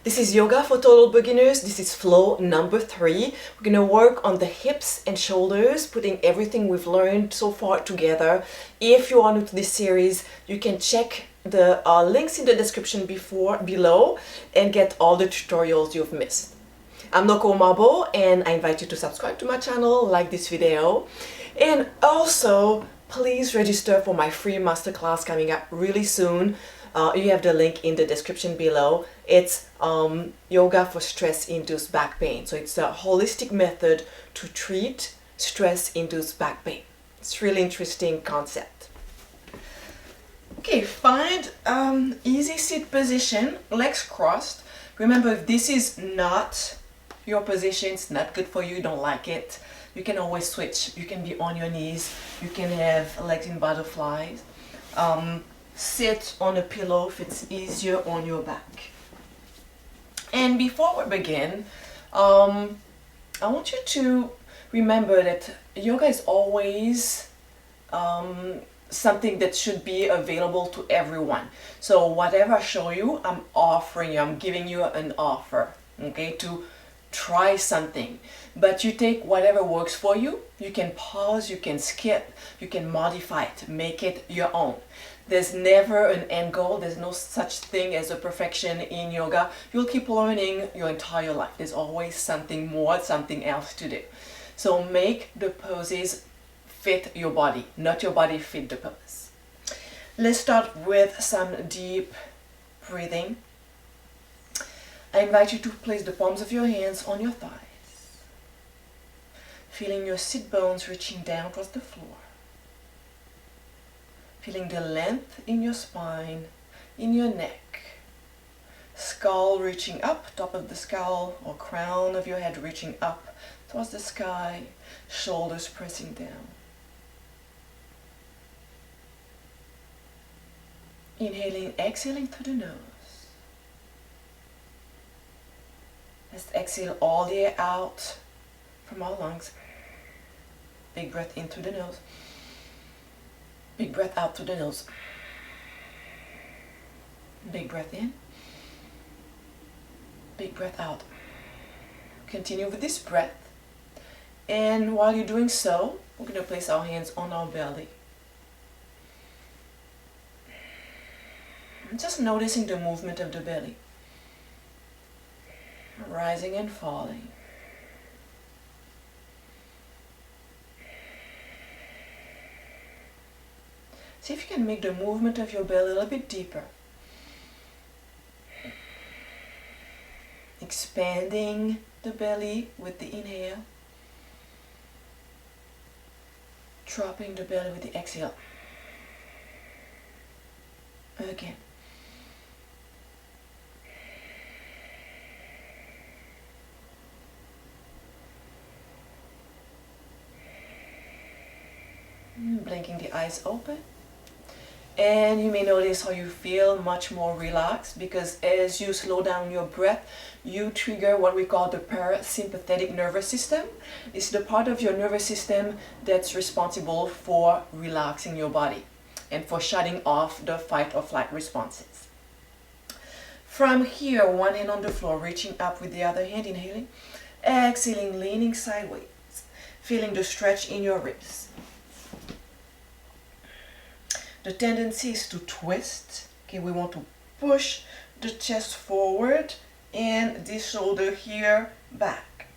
This is yoga for total beginners. This is flow number 3. We're going to work on the hips and shoulders, putting everything we've learned so far together. If you are new to this series, you can check the links in the description below and get all the tutorials you've missed. I'm Noko Mabo and I invite you to subscribe to my channel, like this video, and also please register for my free masterclass coming up really soon. You have the link in the description below. It's yoga for stress-induced back pain. So it's a holistic method to treat stress-induced back pain. It's a really interesting concept. Okay, find easy seat position, legs crossed. Remember, if this is not your position, it's not good for you, you don't like it, you can always switch. You can be on your knees, you can have legs in butterflies. Sit on a pillow if it's easier on your back. And before we begin, I want you to remember that yoga is always something that should be available to everyone. So whatever I show you, I'm giving you an offer, okay, to try something. But you take whatever works for you. You can pause, you can skip, you can modify it, make it your own. There's never an end goal. There's no such thing as a perfection in yoga. You'll keep learning your entire life. There's always something more, something else to do. So make the poses fit your body, not your body fit the pose. Let's start with some deep breathing. I invite you to place the palms of your hands on your thighs, feeling your sit bones reaching down towards the floor. Feeling the length in your spine, in your neck. Skull reaching up, top of the skull or crown of your head reaching up towards the sky. Shoulders pressing down. Inhaling, exhaling through the nose. Let's exhale all the air out from our lungs. Big breath in through the nose. Big breath out through the nose. Big breath in. Big breath out. Continue with this breath. And while you're doing so, we're going to place our hands on our belly. Just noticing the movement of the belly. Rising and falling. See if you can make the movement of your belly a little bit deeper. Expanding the belly with the inhale. Dropping the belly with the exhale. Again. Blinking the eyes open. And you may notice how you feel much more relaxed, because as you slow down your breath, you trigger what we call the parasympathetic nervous system. It's the part of your nervous system that's responsible for relaxing your body and for shutting off the fight or flight responses. From here, one hand on the floor, reaching up with the other hand, inhaling, exhaling, leaning sideways, feeling the stretch in your ribs. The tendency is to twist. Okay, we want to push the chest forward and this shoulder here back.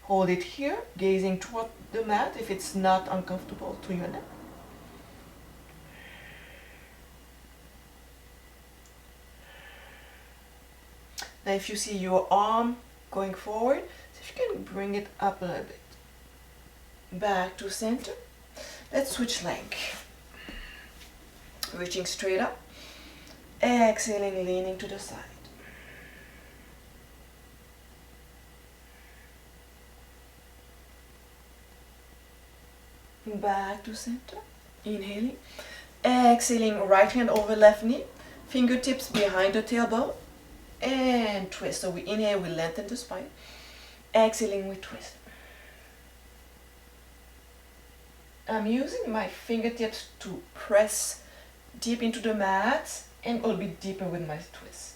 Hold it here, gazing toward the mat if it's not uncomfortable to your neck. Now if you see your arm going forward, see if you can bring it up a little bit. Back to center. Let's switch leg. Reaching straight up. Exhaling, leaning to the side. Back to center. Inhaling. Exhaling, right hand over left knee. Fingertips behind the tailbone. And twist. So we inhale, we lengthen the spine. Exhaling, we twist. I'm using my fingertips to press deep into the mat and a little bit deeper with my twist.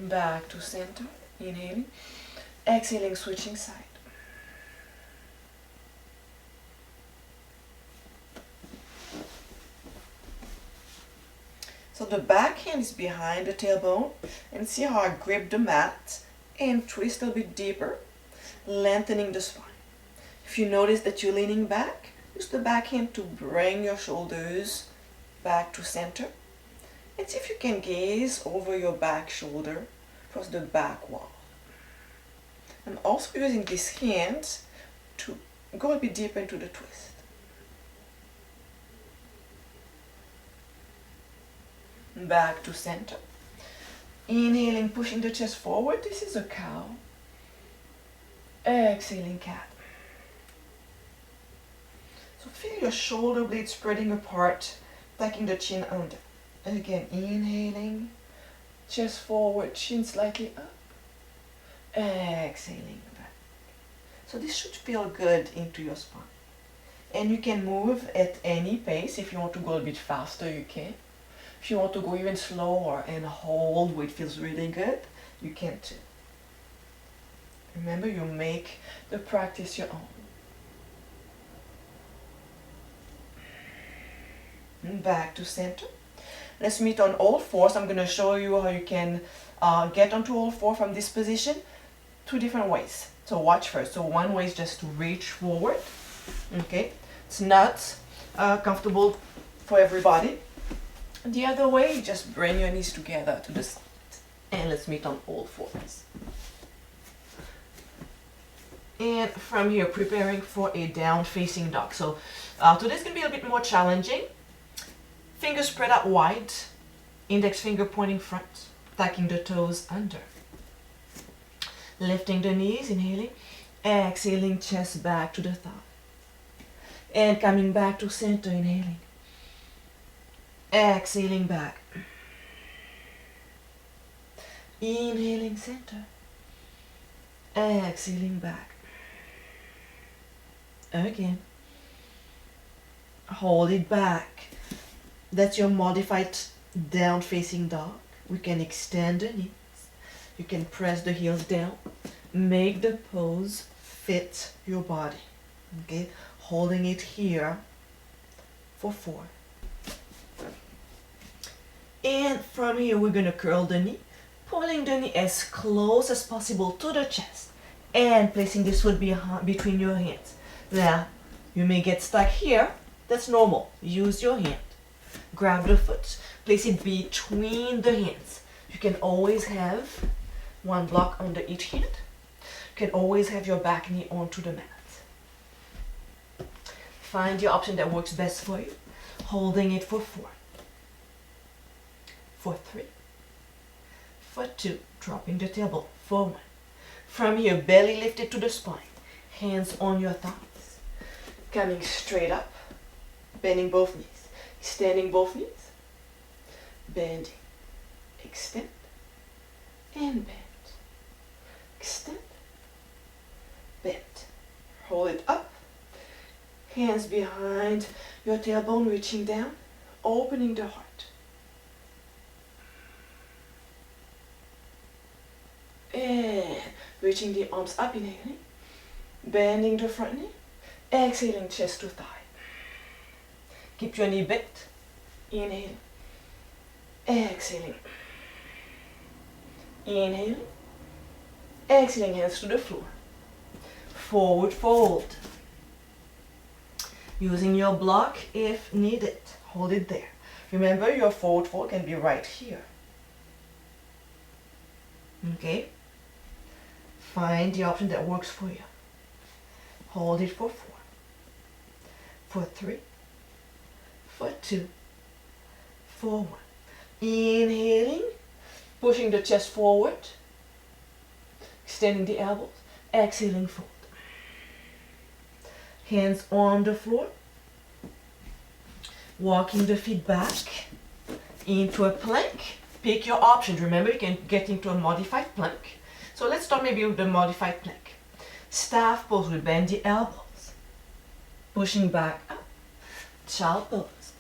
back to center, inhaling, exhaling, switching side. So the back hand is behind the tailbone, and see how I grip the mat and twist a bit deeper, lengthening the spine. If you notice that you're leaning back, use the back hand to bring your shoulders back to center. And see if you can gaze over your back shoulder across the back wall. I'm also using this hand to go a bit deeper into the twist. Back to center. Inhaling, pushing the chest forward. This is a cow. Exhaling, cat. So feel your shoulder blades spreading apart, tucking the chin under. Again, inhaling, chest forward, chin slightly up. Exhaling back. So this should feel good into your spine. And you can move at any pace. If you want to go a bit faster, you can. If you want to go even slower and hold where it feels really good, you can too. Remember, you make the practice your own. And back to center. Let's meet on all fours. I'm going to show you how you can get onto all four from this position. Two different ways. So watch first. So one way is just to reach forward. Okay, it's not comfortable for everybody. The other way, just bring your knees together to the side. And let's meet on all fours. And from here, preparing for a down facing dog. So today's going to be a bit more challenging. Fingers spread out wide. Index finger pointing front. Tucking the toes under. Lifting the knees, inhaling. Exhaling, chest back to the thigh. And coming back to center, inhaling. Exhaling back. Inhaling center. Exhaling back. Again. Hold it back. That's your modified down facing dog. We can extend the knees. You can press the heels down. Make the pose fit your body. Okay? Holding it here for 4. And from here, we're going to curl the knee, pulling the knee as close as possible to the chest and placing this foot between your hands. Now, you may get stuck here. That's normal. Use your hand. Grab the foot, place it between the hands. You can always have one block under each hand. You can always have your back knee onto the mat. Find your option that works best for you. Holding it for 4. For 3, for 2, dropping the tailbone, for 1. From here, belly lifted to the spine, hands on your thighs, coming straight up, bending both knees, extending both knees, bending, extend, and bend, extend, bend. Hold it up, hands behind your tailbone, reaching down, opening the heart. And reaching the arms up, inhaling, bending the front knee, exhaling, chest to thigh. Keep your knee bent, inhaling, exhaling, inhaling, exhaling, hands to the floor, forward fold. Using your block if needed, hold it there. Remember, your forward fold can be right here. Okay? Find the option that works for you. Hold it for 4, for 3, for 2, for 1. Inhaling, pushing the chest forward, extending the elbows, exhaling, fold. Hands on the floor, walking the feet back into a plank. Pick your options. Remember, you can get into a modified plank. So let's start maybe with the modified plank. Staff pose, we bend the elbows. Pushing back up. Child pose.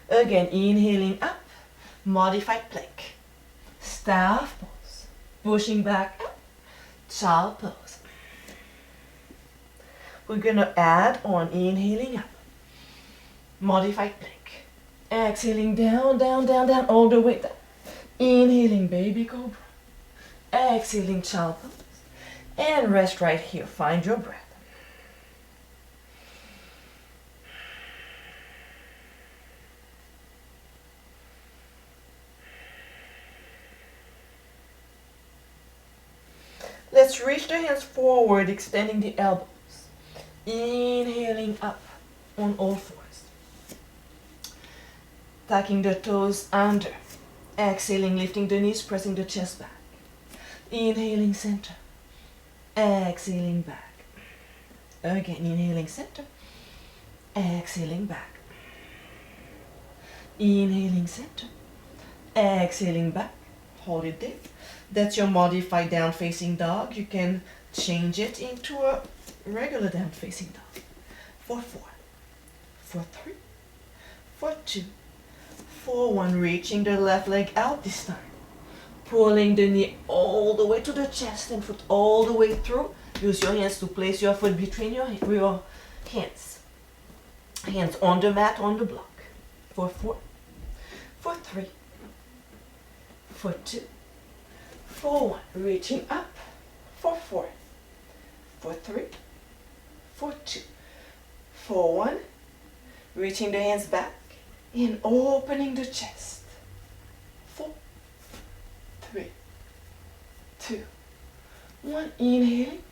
Again, inhaling up. Modified plank. staff pose, pushing back up, child pose. We're gonna add on inhaling up, modified plank, exhaling down, down, down, down, all the way down. Inhaling baby cobra, exhaling child pose, and rest right here. Find your breath. Let's reach the hands forward, extending the elbows. Inhaling up on all fours. Tucking the toes under. Exhaling, lifting the knees, pressing the chest back. Inhaling center. Exhaling back. Again, inhaling center. Exhaling back. Inhaling center. Exhaling back. Hold it there. That's your modified down facing dog. You can change it into a regular down facing dog. For 4, for 3, for 2, for 1. Reaching the left leg out this time. Pulling the knee all the way to the chest and foot all the way through. Use your hands to place your foot between your hands. Hands on the mat, on the block. For 4, for 3, for 2, for 1. Reaching up. For 4, for 3, for 2, for 1. Reaching the hands back and opening the chest. 4, 3, 2, 1. Inhaling,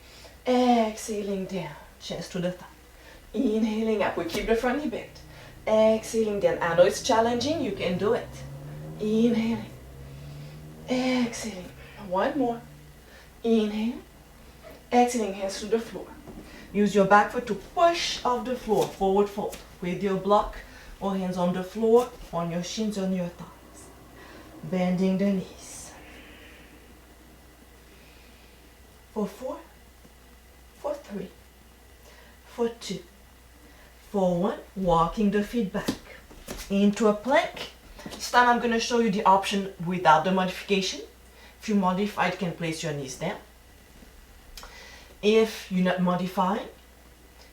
exhaling down, chest to the thigh. Inhaling up, we keep the front knee bent. Exhaling down. I know it's challenging, you can do it. Inhaling, exhaling. 1 more. Inhale, exhaling, hands to the floor. Use your back foot to push off the floor, forward fold. With your block or hands on the floor, on your shins, on your thighs. Bending the knees. For 4, for 3, for 2, for 1. Walking the feet back into a plank. This time I'm going to show you the option without the modification. If you modify, you can place your knees down. If you're not modifying,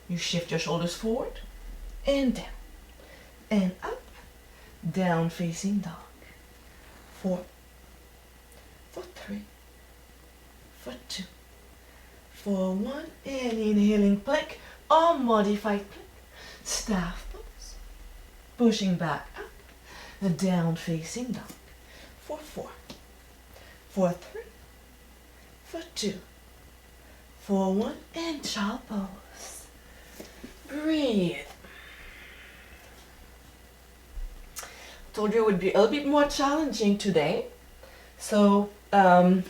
you shift your shoulders forward and down and up, down facing dog. 4, for 3, for 2, for 1, and inhaling plank or modified plank. Staff pose, pushing back up, down facing dog. For 4, for 3, for 2, for 1, and child pose. Breathe. Told you it would be a little bit more challenging today, so don't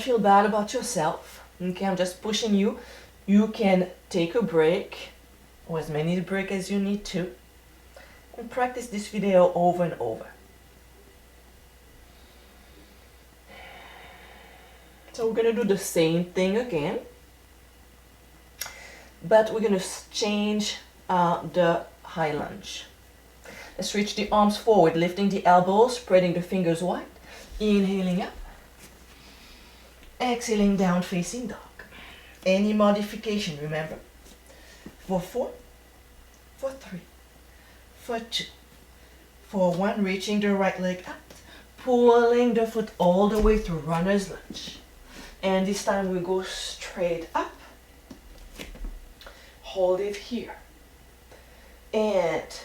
feel bad about yourself. Okay, I'm just pushing you. You can take a break, or as many breaks as you need to, and practice this video over and over. So we're going to do the same thing again, but we're going to change the high lunge. Let's reach the arms forward, lifting the elbows, spreading the fingers wide. Inhaling up. Exhaling down facing dog. Any modification, remember. For 4, for 3, for 2, for 1. Reaching the right leg out. Pulling the foot all the way through runner's lunge. And this time we go straight up. Hold it here. And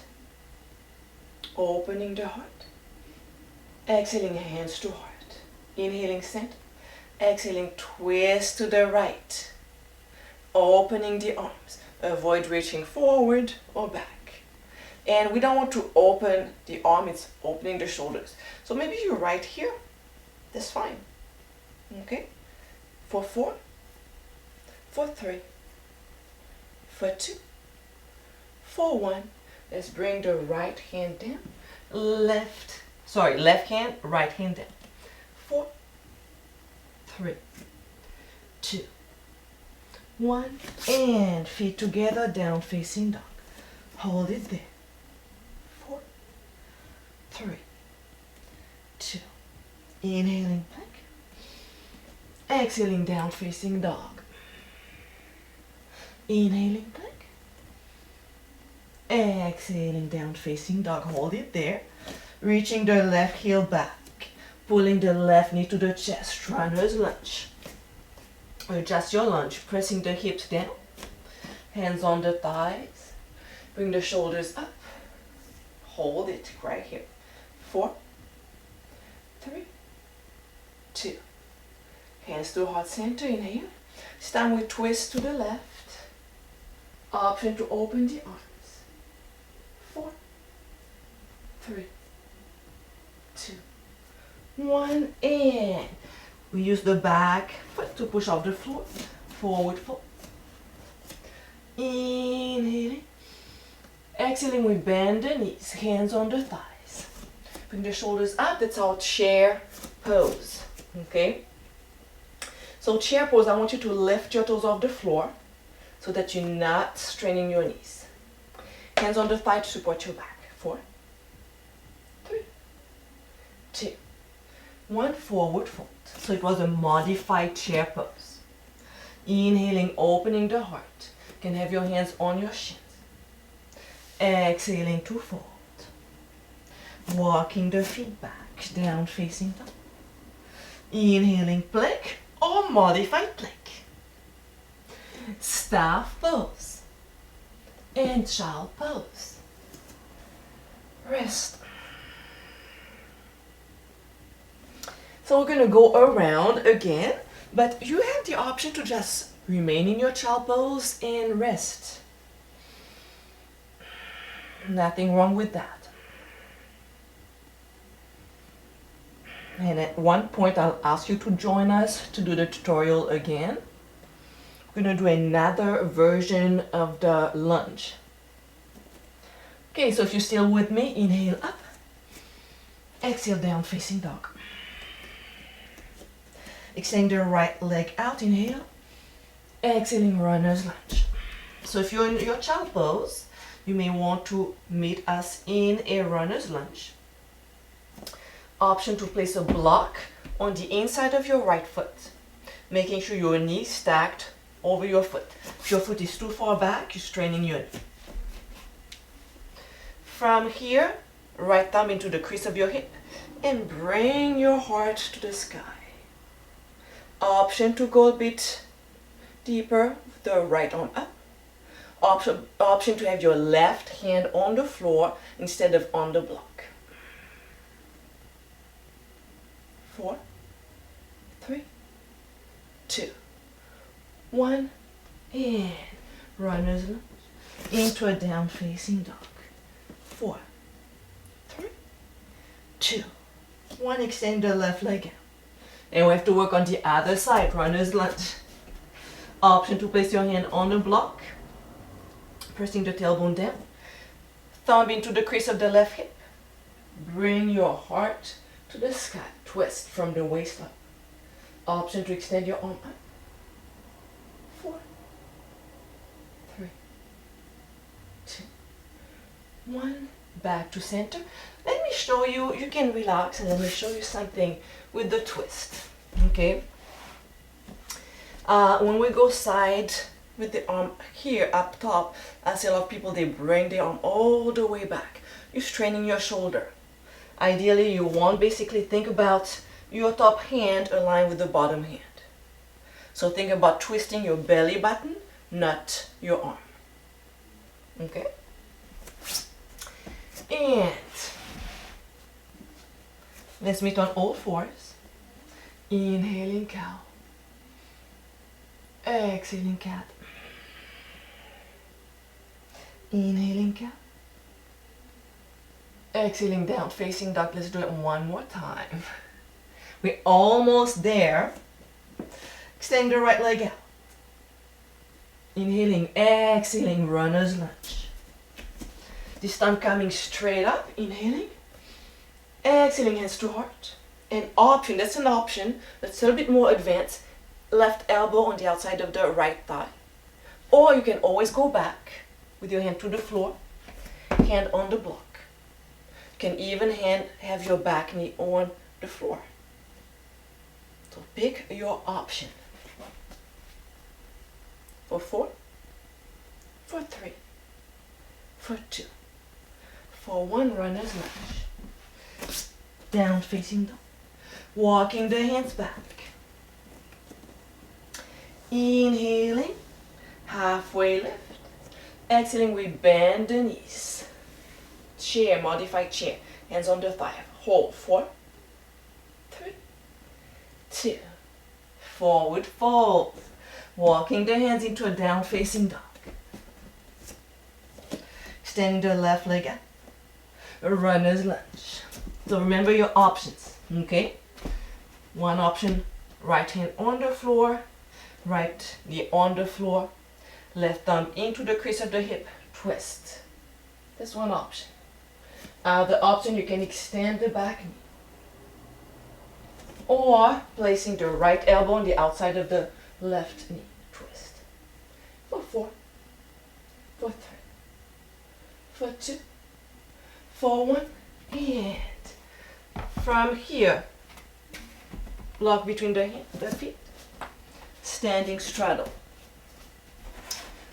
opening the heart. Exhaling, hands to heart. Inhaling, center. Exhaling, twist to the right. Opening the arms. Avoid reaching forward or back. And we don't want to open the arm, it's opening the shoulders. So maybe you're right here. That's fine. Okay? For 4, for 3, for 2, for 1. Let's bring the right hand down. Left hand, right hand down. 4, 3, 2, 1. And feet together, down facing dog. Hold it there. 4, 3, 2. Inhaling plank. Exhaling down facing dog. Inhaling plank. Exhaling down facing dog. Hold it there. Reaching the left heel back. Pulling the left knee to the chest. Runner's lunge. Adjust your lunge. Pressing the hips down. Hands on the thighs. Bring the shoulders up. Hold it right here. 4, 3, 2. Hands to heart center. Inhale. This time we twist to the left. Option to open the arms. 4, 3, 2, 1. And we use the back foot to push off the floor. Forward fold. Inhaling. Exhaling, we bend the knees. Hands on the thighs. Bring the shoulders up. That's our chair pose. Okay? So chair pose, I want you to lift your toes off the floor so that you're not straining your knees. Hands on the thigh to support your back. 4, 3, 2, 1. Forward fold. So it was a modified chair pose. Inhaling, opening the heart. You can have your hands on your shins. Exhaling to fold. Walking the feet back, down facing down. Inhaling plank or modified plank. Staff pose and child pose. Rest. So we're going to go around again, but you have the option to just remain in your child pose and rest. Nothing wrong with that. And at one point I'll ask you to join us to do the tutorial again. We're going to do another version of the lunge. Okay, so if you're still with me, inhale up. Exhale down facing dog. Extend the right leg out, inhale. Exhaling, runner's lunge. So if you're in your child pose, you may want to meet us in a runner's lunge. Option to place a block on the inside of your right foot, making sure your knee stacked over your foot. If your foot is too far back, you're straining your knee. From here, right thumb into the crease of your hip and bring your heart to the sky. Option to go a bit deeper with the right arm up. Option to have your left hand on the floor instead of on the block. 4, 3, 2, 1, and runner's lunge into a down facing dog. 4, 3, 2, 1. Extend the left leg out. And we have to work on the other side, runner's lunge. Option to place your hand on the block. Pressing the tailbone down. Thumb into the crease of the left hip. Bring your heart to the sky. Twist from the waist up. Option to extend your arm up. 4, 3, 2, 1. Back to center. Let me show you, you can relax and let me show you something with the twist. Okay? When we go side with the arm here up top, I see a lot of people, they bring the arm all the way back. You're straining your shoulder. Ideally, you want basically think about your top hand aligned with the bottom hand. So think about twisting your belly button, not your arm. Okay? And let's meet on all fours. Inhaling cow. Exhaling cat. Inhaling cat. Exhaling down facing dog. Let's do it one more time. We're almost there. Extend the right leg out. Inhaling, exhaling, runner's lunge. This time coming straight up, inhaling. Exhaling, hands to heart. An option, that's an option, that's a little bit more advanced. Left elbow on the outside of the right thigh. Or you can always go back with your hand to the floor, hand on the block. You can even have your back knee on the floor. So pick your option. For 4, for 3, for 2, for 1, runner's lunge. Down facing dog. Walking the hands back. Inhaling, halfway lift. Exhaling, we bend the knees. Chair, modified chair. Hands on the thigh. Hold. 4, 3, 2. Forward fold. Walking the hands into a down facing dog. Extending the left leg out. A runner's lunge. So remember your options. Okay? One option, right hand on the floor. Right knee on the floor. Left thumb into the crease of the hip. Twist. That's one option. Other option, you can extend the back knee. Or placing the right elbow on the outside of the left knee. Twist. For 4, for 3, for 2, for 1, and from here, block between the feet, standing straddle.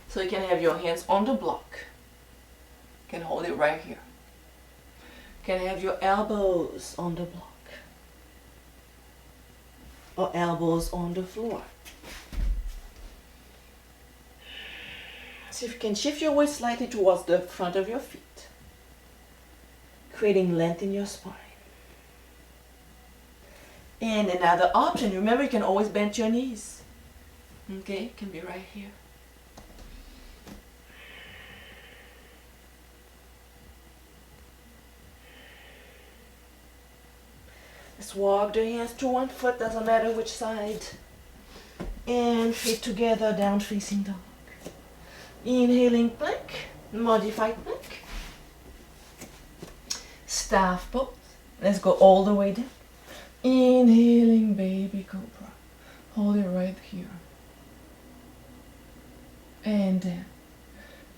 So you can have your hands on the block. You can hold it right here. You can have your elbows on the block or elbows on the floor. See if you can shift your weight slightly towards the front of your feet, creating length in your spine. And another option, remember you can always bend your knees. Okay, it can be right here. Let's walk the hands to one foot, doesn't matter which side. And feet together, down facing dog. Inhaling plank, modified plank. Staff pose. Let's go all the way down. Inhaling baby cobra. Hold it right here. And down.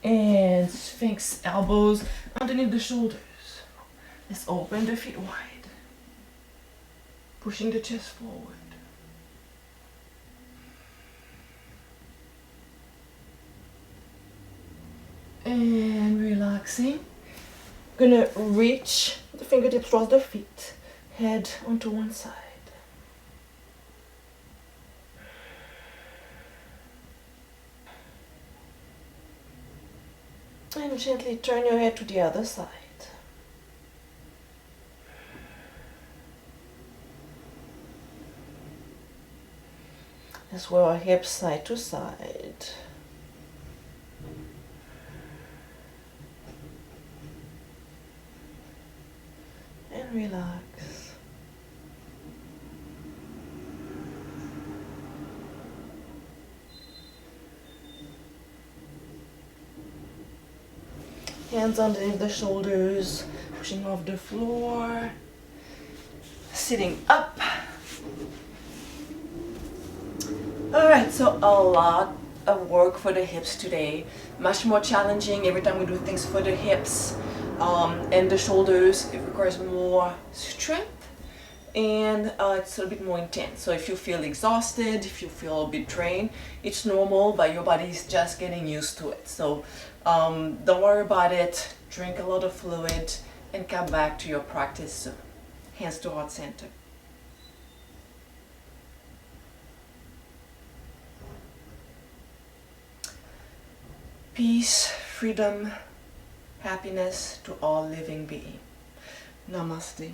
And sphinx, elbows underneath the shoulders. Let's open the feet wide. Pushing the chest forward. And relaxing. Gonna reach the fingertips towards the feet. Head onto one side. And gently turn your head to the other side. Let's sway our hips side to side. And relax. Hands underneath the shoulders, pushing off the floor. Sitting up. Alright, so a lot of work for the hips today. Much more challenging every time we do things for the hips and the shoulders. It requires more strength and it's a bit more intense. So if you feel exhausted, if you feel a bit drained, it's normal, but your body is just getting used to it. So don't worry about it. Drink a lot of fluid and come back to your practice soon. Hands to heart center. Peace, freedom, happiness to all living beings. Namaste.